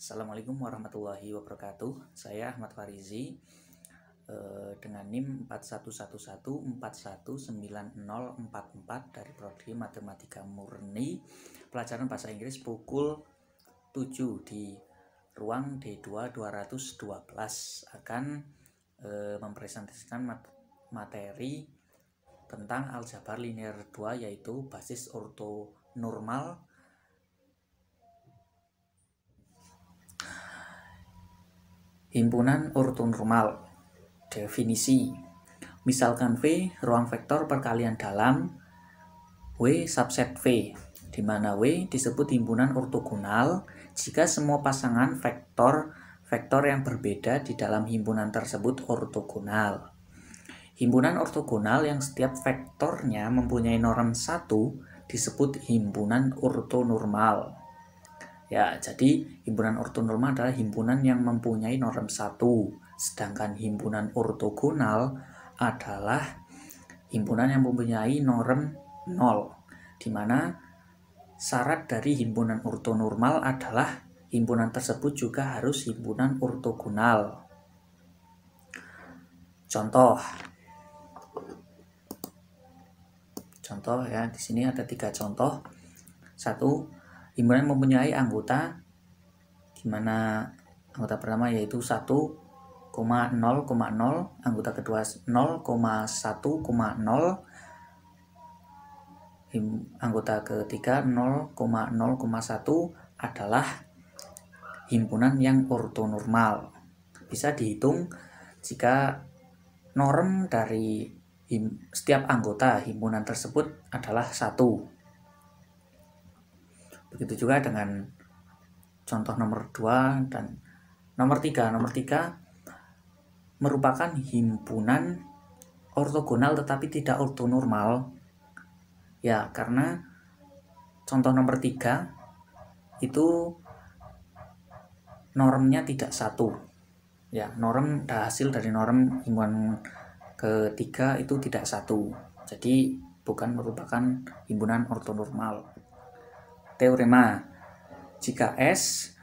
Assalamualaikum warahmatullahi wabarakatuh. Saya Ahmad Farizi dengan NIM 4111419044 dari Prodi Matematika Murni, pelajaran bahasa Inggris pukul 7 di ruang D2 212 akan mempresentasikan materi tentang aljabar linear 2, yaitu basis ortonormal. Himpunan ortonormal. Definisi. Misalkan V ruang vektor perkalian dalam W subset V, di mana W disebut himpunan ortogonal jika semua pasangan vektor yang berbeda di dalam himpunan tersebut ortogonal. Himpunan ortogonal yang setiap vektornya mempunyai norm 1 disebut himpunan ortonormal. Ya, jadi himpunan ortonormal adalah himpunan yang mempunyai norm 1, sedangkan himpunan ortogonal adalah himpunan yang mempunyai norm 0, di mana syarat dari himpunan ortonormal adalah himpunan tersebut juga harus himpunan ortogonal. Contoh ya, di sini ada 3 contoh. 1. Himpunan mempunyai anggota, di mana anggota pertama yaitu 1,0,0, anggota kedua 0,1,0, anggota ketiga 0,0,1 adalah himpunan yang ortonormal. Bisa dihitung jika norm dari setiap anggota himpunan tersebut adalah 1. Begitu juga dengan contoh nomor 2 dan nomor 3. Nomor 3 merupakan himpunan ortogonal tetapi tidak ortonormal. Ya, karena contoh nomor 3 itu normnya tidak 1. Ya, norm hasil dari norm himpunan ketiga itu tidak 1. Jadi bukan merupakan himpunan ortonormal. Teorema. Jika S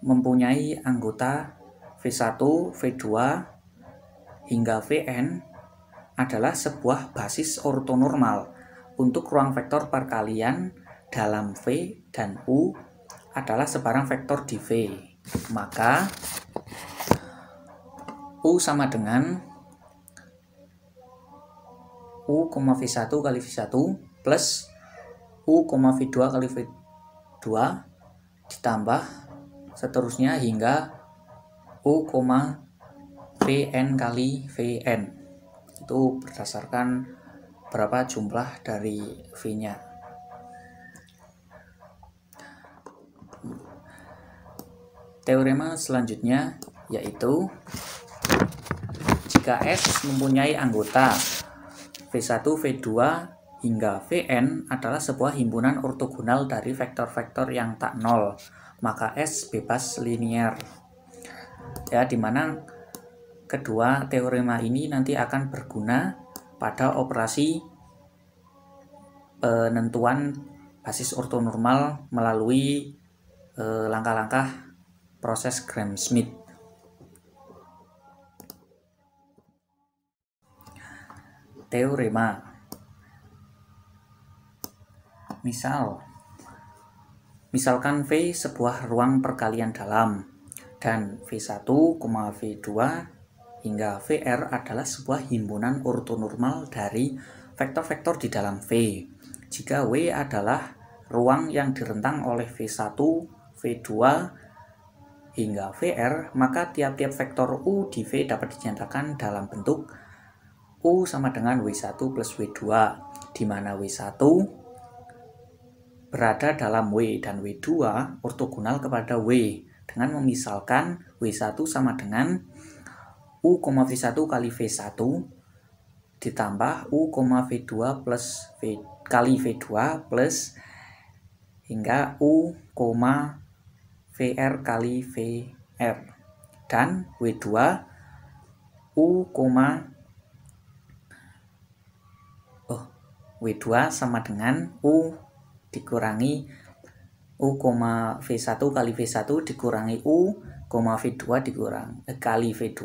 mempunyai anggota V1, V2 hingga Vn adalah sebuah basis ortonormal untuk ruang vektor perkalian dalam V dan U adalah sebarang vektor di V, maka U sama dengan U, V1 kali V1 plus U, V2 kali V2 ditambah seterusnya hingga U, Vn kali Vn. Itu berdasarkan berapa jumlah dari V-nya. Teorema selanjutnya yaitu jika S mempunyai anggota V1, V2 hingga Vn adalah sebuah himpunan ortogonal dari vektor-vektor yang tak nol, maka S bebas linear. Ya, dimana kedua teorema ini nanti akan berguna pada operasi penentuan basis ortonormal melalui langkah-langkah proses Gram-Schmidt. Teorema. Misalkan V sebuah ruang perkalian dalam dan V1, V2 hingga Vr adalah sebuah himpunan ortonormal dari vektor-vektor di dalam V. Jika W adalah ruang yang direntang oleh V1, V2 hingga Vr, maka tiap-tiap vektor U di V dapat dinyatakan dalam bentuk U sama dengan W1 plus W2, di mana W1 berada dalam W dan W2 ortogonal kepada W, dengan memisalkan W1 sama dengan U, V1 kali V1 ditambah U, V2 plus V kali V2 plus hingga U, VR kali VR, dan W2 U, W2 sama dengan U dikurangi U, V1 kali V1 dikurangi U, V2 kali V2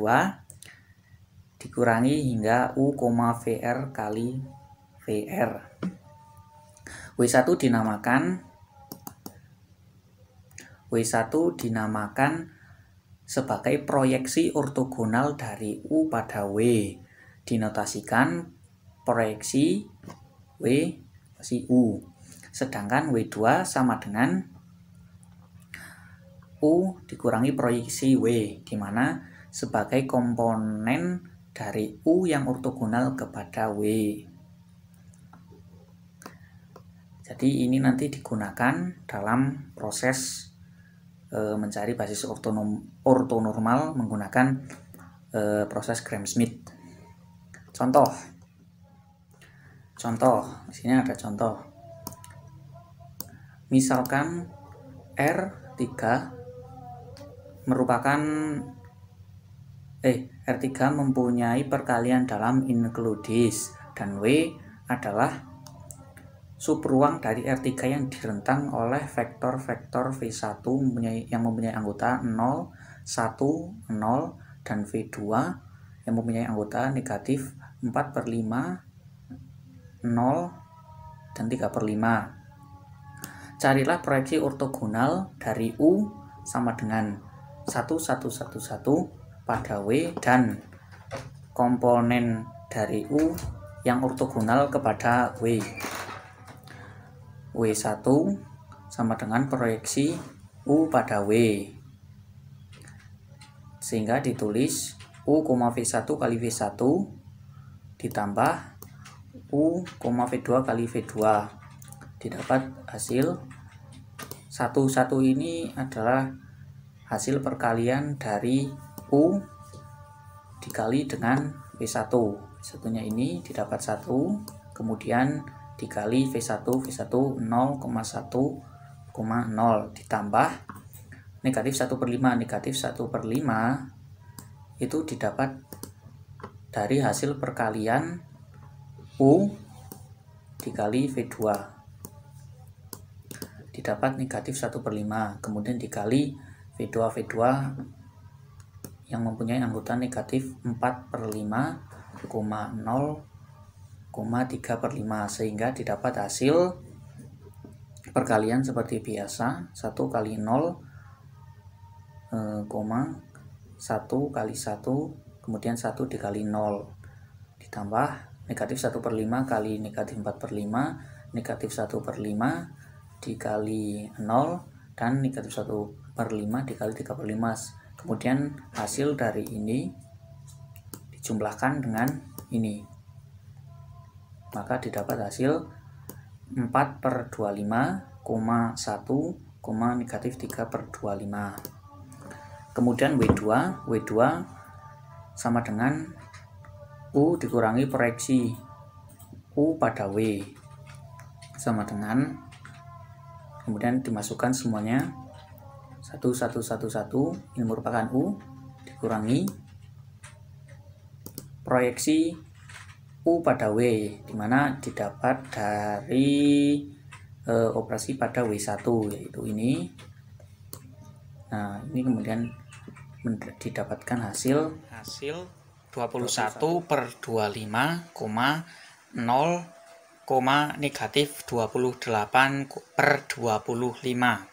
dikurangi hingga U, VR kali VR. W1 dinamakan sebagai proyeksi ortogonal dari U pada W. Dinotasikan proyeksi W si U. Sedangkan W2 sama dengan U dikurangi proyeksi W, di mana sebagai komponen dari U yang ortogonal kepada W. Jadi ini nanti digunakan dalam proses mencari basis ortonormal menggunakan proses Gram-Schmidt. Contoh, di sini ada contoh. Misalkan R3 mempunyai perkalian dalam includes dan W adalah subruang dari R3 yang direntang oleh vektor-vektor V1 yang mempunyai anggota 0, 1, 0, dan V2 yang mempunyai anggota negatif 4/5, 0, dan 3/5. Carilah proyeksi ortogonal dari U sama dengan 1, 1, 1, 1 pada W dan komponen dari U yang ortogonal kepada W. W1 sama dengan proyeksi U pada W, sehingga ditulis U, V1 kali V1 ditambah U, V2 kali V2, didapat hasil 1, 1 ini adalah hasil perkalian dari U dikali dengan V1. V1-nya ini didapat 1, kemudian dikali V1 0,1,0 ditambah negatif 1/5. Negatif 1/5 itu didapat dari hasil perkalian U dikali V2, didapat negatif 1/5, kemudian dikali V2 yang mempunyai anggota negatif 4/5,0,3/5, sehingga didapat hasil perkalian seperti biasa 1 kali 0, 1 kali 1, kemudian 1 dikali 0 ditambah negatif 1/5 kali negatif 4/5, negatif 1/5 dikali 0, dan negatif 1/5 dikali 3/5. Kemudian hasil dari ini dijumlahkan dengan ini, maka didapat hasil 4/25,1, negatif 3/25. Kemudian W2 sama dengan U dikurangi proyeksi U pada W, sama dengan, kemudian dimasukkan semuanya 1, 1, 1, 1, ini merupakan U dikurangi proyeksi U pada W, dimana didapat dari operasi pada W1, yaitu ini. Nah, ini kemudian didapatkan hasil 21/25,0, negatif 28/25.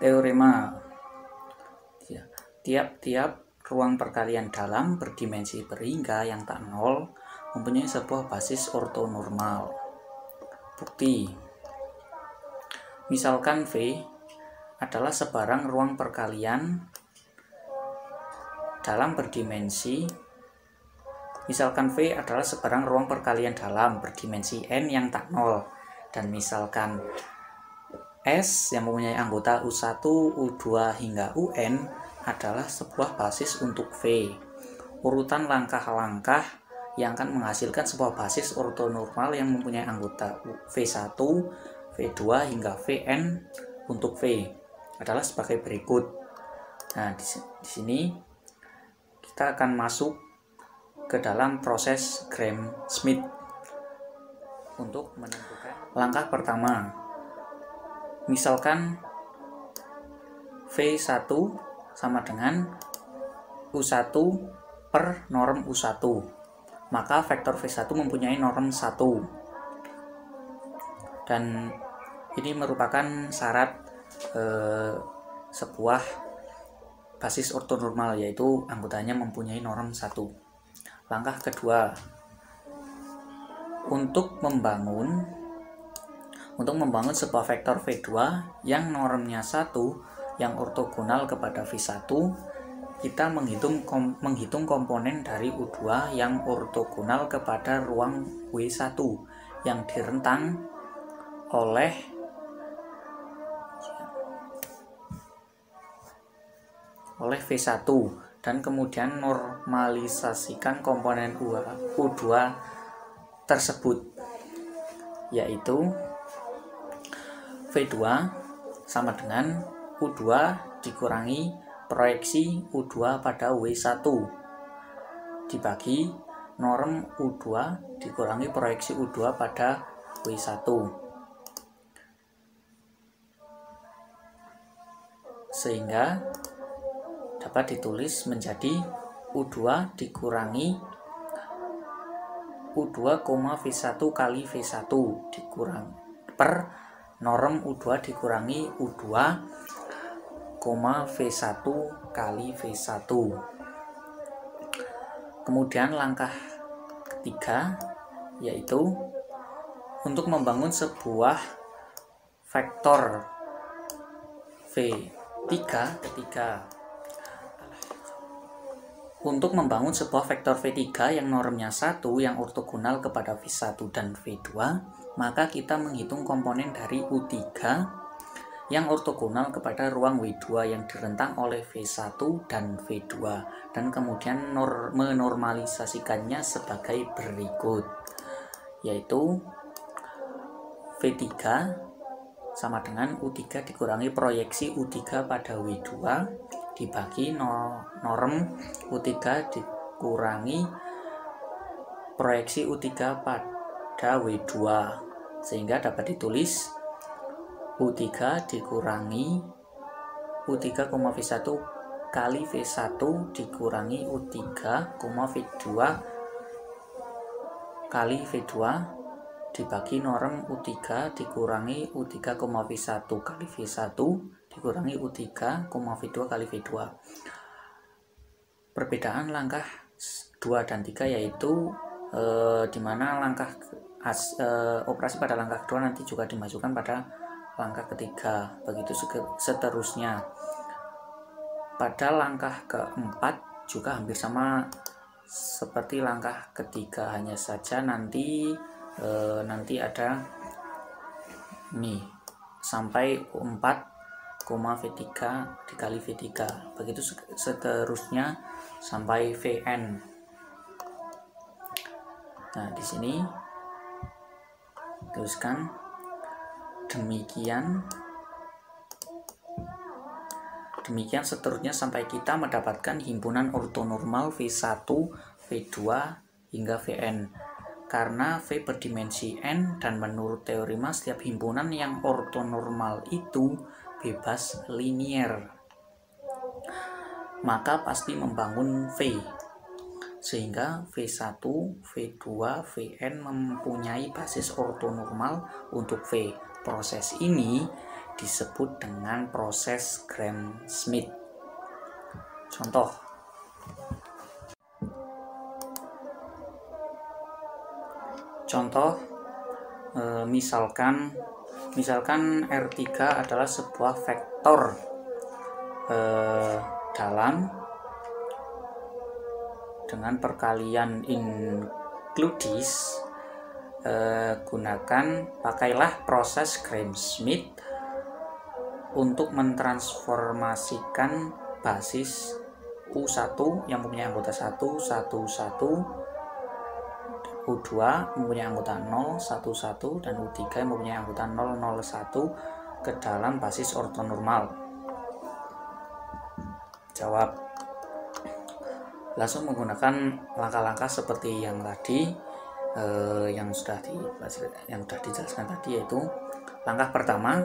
Teorema: tiap-tiap ruang perkalian dalam berdimensi berhingga yang tak nol mempunyai sebuah basis ortonormal. Bukti: misalkan V adalah sebarang ruang perkalian dalam berdimensi n yang tak nol, dan misalkan S yang mempunyai anggota U1, U2 hingga UN adalah sebuah basis untuk V. Urutan langkah-langkah yang akan menghasilkan sebuah basis ortonormal yang mempunyai anggota V1, V2 hingga Vn untuk V adalah sebagai berikut. Nah, di sini kita akan masuk ke dalam proses Gram-Schmidt. untuk menentukan. Langkah pertama, misalkan V1 sama dengan U1 per norm U1, maka vektor V1 mempunyai norm 1, dan ini merupakan syarat sebuah basis ortonormal, yaitu anggotanya mempunyai norm 1. Langkah kedua, untuk membangun sebuah vektor V2 yang normnya 1 yang ortogonal kepada V1, kita menghitung komponen dari U2 yang ortogonal kepada ruang W1 yang direntang oleh V1, dan kemudian normalisasikan komponen U2 tersebut, yaitu V2 sama dengan U2 dikurangi proyeksi U2 pada W1 dibagi norm U2 dikurangi proyeksi U2 pada W1, sehingga dapat ditulis menjadi U2 dikurangi U2, V1 kali V1 dikurang per norm U2 dikurangi U2, V1 kali V1. Kemudian langkah ketiga, yaitu untuk membangun sebuah vektor V3 Untuk membangun sebuah vektor V3 yang normnya 1 yang ortogonal kepada V1 dan V2, maka kita menghitung komponen dari U3 yang ortogonal kepada ruang W2 yang direntang oleh V1 dan V2, dan kemudian menormalisasikannya sebagai berikut, yaitu V3 sama dengan U3 dikurangi proyeksi U3 pada W2 dibagi norm U3 dikurangi proyeksi U3 pada W2, sehingga dapat ditulis U3 dikurangi U3, V1 kali V1 dikurangi U3, V2 kali V2 dibagi norm U3 dikurangi U3, V1 kali V1 dikurangi U3, V2 kali V2. Perbedaan langkah 2 dan 3 yaitu dimana operasi pada langkah kedua nanti juga dimasukkan pada langkah ketiga, begitu seterusnya. Pada langkah keempat juga hampir sama seperti langkah ketiga, hanya saja nanti ada nih sampai 4, V3 dikali V3, begitu seterusnya sampai Vn. Nah, di sini tuliskan demikian seterusnya sampai kita mendapatkan himpunan ortonormal V1, V2 hingga Vn. Karena V berdimensi n dan menurut teori Mas setiap himpunan yang ortonormal itu bebas linier, maka pasti membangun V, sehingga V1, V2, Vn mempunyai basis ortonormal untuk V. Proses ini disebut dengan proses Gram-Schmidt. Contoh, misalkan R3 adalah sebuah vektor dalam dengan perkalian includis, pakailah proses Gram-Schmidt untuk mentransformasikan basis U1 yang mempunyai anggota 1, 1, 1, U2 mempunyai anggota 0, 1, 1, dan U3 mempunyai anggota 0, 0, 1 ke dalam basis ortonormal. Jawab. Langsung menggunakan langkah-langkah seperti yang tadi, yang sudah dijelaskan tadi, yaitu langkah pertama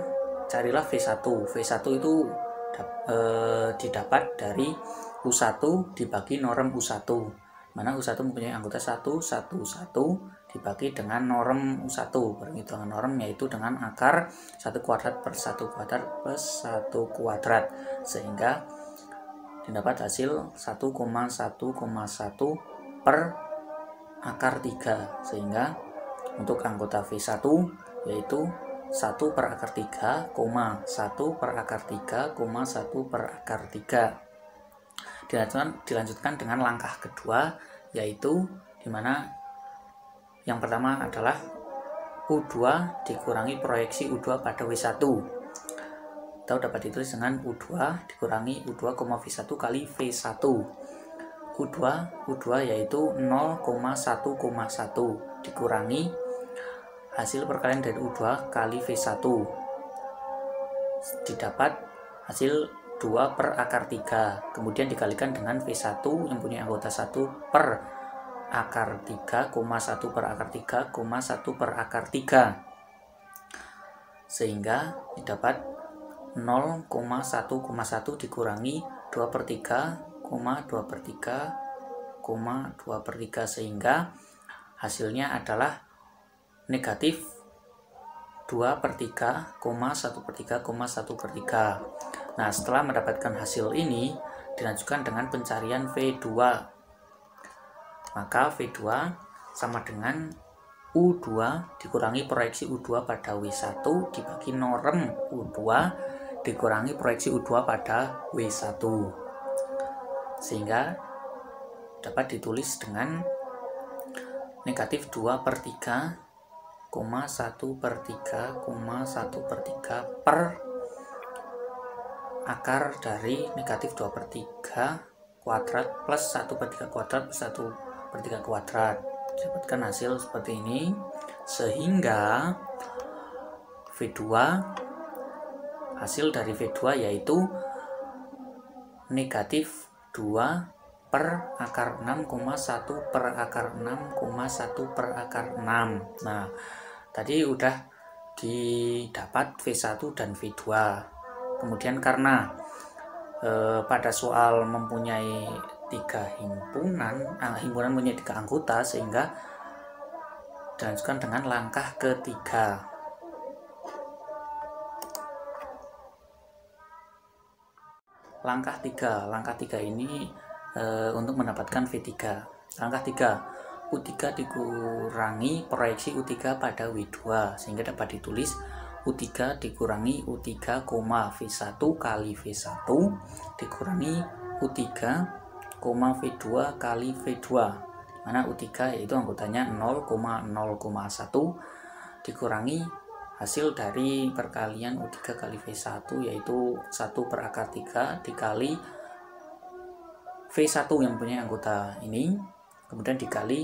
carilah V1. V1 itu didapat dari U1 dibagi norm U1, mana U1 mempunyai anggota 1, 1, 1 dibagi dengan norm U1. Perhitungan norm yaitu dengan akar 1 kuadrat per 1 kuadrat plus 1 kuadrat, sehingga didapat hasil 1,1,1 per akar 3, sehingga untuk anggota V1 yaitu 1 per akar 3, 1 per akar 3, 1 per akar 3. Dilanjutkan dengan langkah kedua, yaitu dimana yang pertama adalah U2 dikurangi proyeksi U2 pada W1, atau dapat ditulis dengan U2 dikurangi U2, V1 kali V1. U2 yaitu 0,1,1 dikurangi hasil perkalian dari U2 kali V1, didapat hasil 2 per akar 3, kemudian dikalikan dengan V1 yang punya anggota 1 per akar 3, 1 per akar 3, 1 per akar 3, sehingga didapat 0,1,1 dikurangi 2 per 3, 2 per 3, 2 per 3, sehingga hasilnya adalah negatif 2 per 3, 1 per 3, 1 per 3. Nah, setelah mendapatkan hasil ini, dilanjutkan dengan pencarian V2. Maka V2 sama dengan U2 dikurangi proyeksi U2 pada W1 dibagi norm U2 dikurangi proyeksi U2 pada W1, sehingga dapat ditulis dengan negatif 2 per 3, 1 per 3, 1 per 3 per akar dari negatif 2 per 3 kuadrat plus 1 per 3 kuadrat plus 1 per 3 kuadrat. Dapatkan hasil seperti ini, sehingga V2, hasil dari V2 yaitu negatif 2 per akar 6, 1 per akar 6, 1 per akar 6. Nah, tadi udah didapat V1 dan V2. Kemudian karena pada soal mempunyai 3 himpunan, himpunan mempunyai 3 anggota, sehingga dilanjutkan dengan langkah ketiga. Langkah 3 ini untuk mendapatkan V3. Langkah 3, U3 dikurangi proyeksi U3 pada W2, sehingga dapat ditulis U3 dikurangi U3, V1 kali V1 dikurangi U3, V2 kali V2, mana U3 yaitu anggotanya 0,0,1 dikurangi hasil dari perkalian U3 kali V1 yaitu 1 per akar 3 dikali V1 yang punya anggota ini, kemudian dikali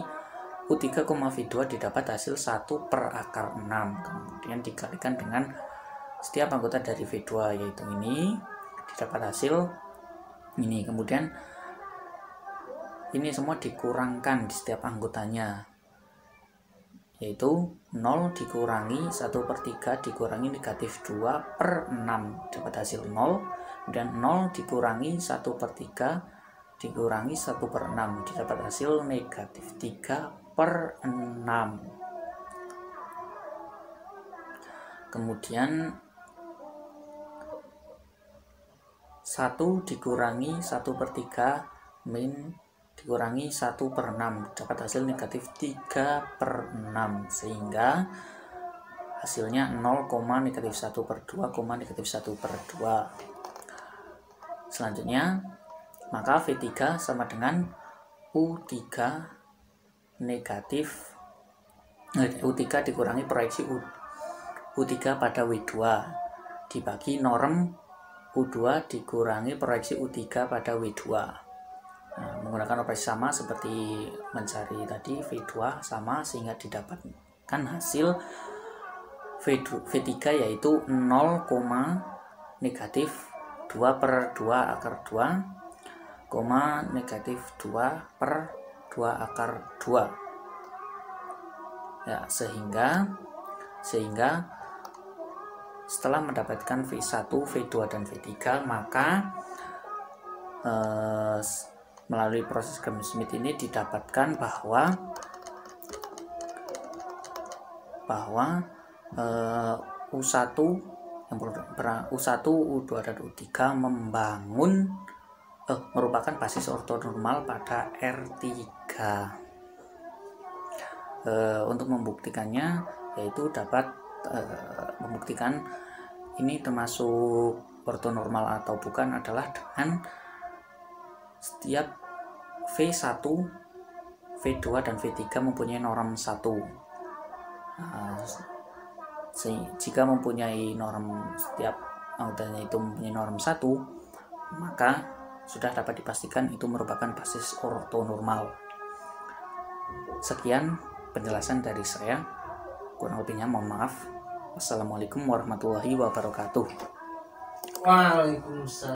U3, V2 didapat hasil 1 per akar 6, kemudian dikalikan dengan setiap anggota dari V2 yaitu ini, didapat hasil ini, kemudian ini semua dikurangkan di setiap anggotanya, yaitu 0 dikurangi 1 per 3 dikurangi negatif 2 per 6 dapat hasil 0, kemudian 0 dikurangi 1 per 3 dikurangi 1 per 6 didapat hasil negatif 3 per 6. Kemudian 1 dikurangi 1 per 3 min dikurangi 1 per 6 dapat hasil negatif 3 per 6, sehingga hasilnya 0, negatif 1 per 2, negatif 1 per 2. Selanjutnya, maka V3 sama dengan U3 negatif U3 dikurangi proyeksi U3 pada W2 dibagi norm U2 dikurangi proyeksi U3 pada W2. Nah, menggunakan operasi sama seperti mencari tadi V2 sama, sehingga didapatkan hasil V3 yaitu 0, negatif 2 per 2 akar 2, negatif 2 per 2 akar 2. Ya, sehingga setelah mendapatkan V1, V2 dan V3, maka melalui proses Gram-Schmidt ini didapatkan bahwa U1 yang U1, U2 dan U3 merupakan basis ortonormal pada R3. Untuk membuktikannya, yaitu dapat membuktikan ini termasuk ortonormal atau bukan adalah dengan setiap V1, V2 dan V3 mempunyai norm 1. Jika mempunyai norm, setiap anggotanya itu mempunyai norm 1, maka sudah dapat dipastikan itu merupakan basis ortonormal. Sekian penjelasan dari saya, kurang lebihnya mohon maaf. Wassalamualaikum warahmatullahi wabarakatuh. Waalaikumsalam.